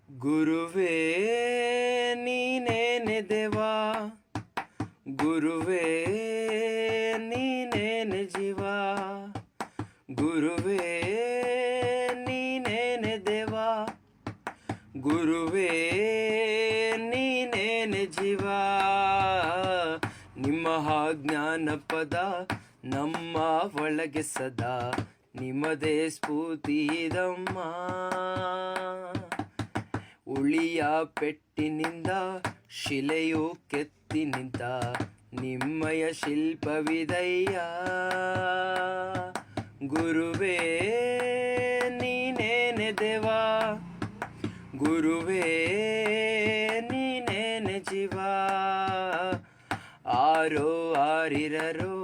ಗುರುವೇ ನೀನೇನೆ ದೇವಾ, ಗುರುವೇ ನೀನೇನೆ ಜೀವ, ಗುರುವೇ ನೀನೇನೆ ದೇವಾ, ಗುರುವೇ ನೀನೇನೆ ಜೀವ. ನಿಮ್ಮ ಜ್ಞಾನ ಪದ ನಮ್ಮ ಒಳಗೆ ಸದಾ ನಿಮ್ಮದೇ ಸ್ಫೂರ್ತಿದಮ್ಮ. ಉಳಿಯ ಪೆಟ್ಟಿನಿಂದ ಶಿಲೆಯು ಕೆತ್ತಿ ನಿಂತ ನಿಮ್ಮಯ ಶಿಲ್ಪವಿದಯ್ಯ. ಗುರುವೇ ನೀನೇನೆ ದೇವಾ, ಗುರುವೇ ನೀನೇನೆ ಜೀವ. ಆರೋ ಆರಿರರೋ,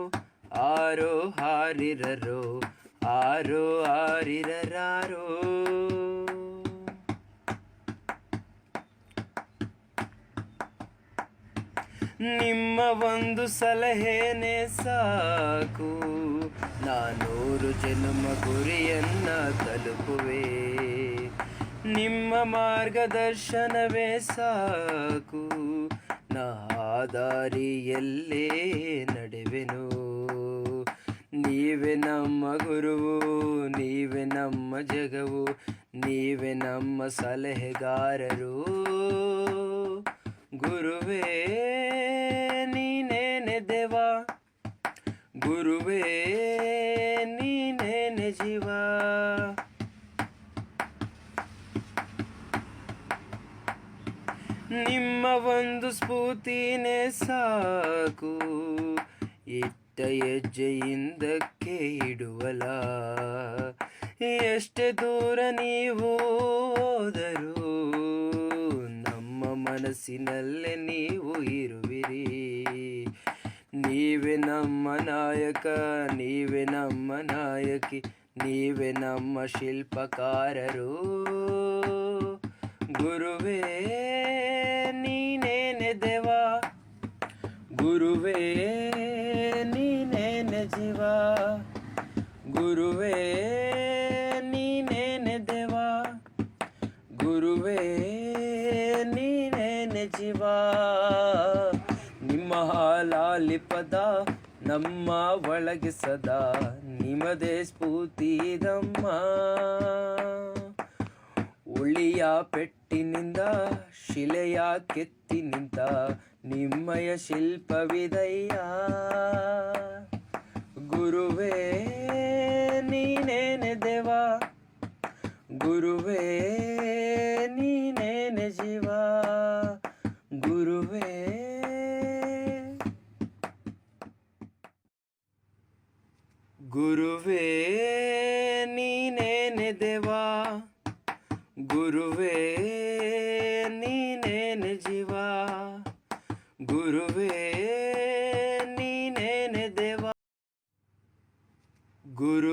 ಆರೋ ಹಾರಿರರೋ, ಆರೋ ಆರಿರರಾರೋ. ನಿಮ್ಮ ಒಂದು ಸಲಹೆನೇ ಸಾಕು, ನಾನೂರು ಜನ್ಮ ಗುರಿಯನ್ನ ತಲುಪುವೆ. ನಿಮ್ಮ ಮಾರ್ಗದರ್ಶನವೇ ಸಾಕು, ನಾ ದಾರಿಯಲ್ಲೇ ನಡೆವೆನು. ನೀವೇ ನಮ್ಮ ಗುರುವು, ನೀವೇ ನಮ್ಮ ಜಗವು, ನೀವೇ ನಮ್ಮ ಸಲಹೆಗಾರರು. ಗುರುವೇ ನೀನೇನೆ ದೇವಾ, ಗುರುವೇ ನೀನೇನೆ ಜೀವ. ನಿಮ್ಮ ಒಂದು ಸ್ಫೂರ್ತಿನೇ ಸಾಕು, ಇಟ್ಟ ಹೆಜ್ಜೆಯಿಂದಕ್ಕೆ ಇಡುವಲ. ಎಷ್ಟೇ ದೂರ ನೀವು ಹೋದರೂ ನಮ್ಮ ಮನಸ್ಸಿನಲ್ಲೇ ನೀವು ಇರುವಿರಿ. ನೀವೇ ನಮ್ಮ ನಾಯಕ, ನೀವೇ ನಮ್ಮ ನಾಯಕಿ, ನೀವೇ ನಮ್ಮ ಶಿಲ್ಪಕಾರರು. ಗುರುವೇ ನೀನೇನೆ ದೇವಾ, ಗುರುವೇ ನೀನೇನೆ ಜೀವ, ಗುರುವೇ ನೀನೇನೆ ದೇವಾ, ಗುರುವೇ ನೀನೇನೆ ಜೀವ. ನಿಮ್ಮ ಹಾಲಾಲಿ ಪದ ನಮ್ಮ ಒಳಗೆ ಸದಾ ನಿಮ್ಮದೇ ಸ್ಫೂರ್ತಿದಮ್ಮ. ಉಳಿಯ ಪೆಟ್ಟಿನಿಂದ ಶಿಲೆಯ ಕೆತ್ತಿ ನಿಂತ ನಿಮ್ಮಯ ಶಿಲ್ಪವಿದಯ್ಯ. ಗುರುವೇ ನೀನೇನೆ ದೇವಾ, ಗುರುವೇ ನೀನೇನೆ ಜೀವ, ಗುರುವೇ. ಗುರುವೇ ನೀನೇನೆ ದೇವಾ, ಗುರುವೇ ನೀನೇನೆ ಜೀವ, ಗುರುವೇ ನೀನೇನೆ ದೇವಾ, ಗುರು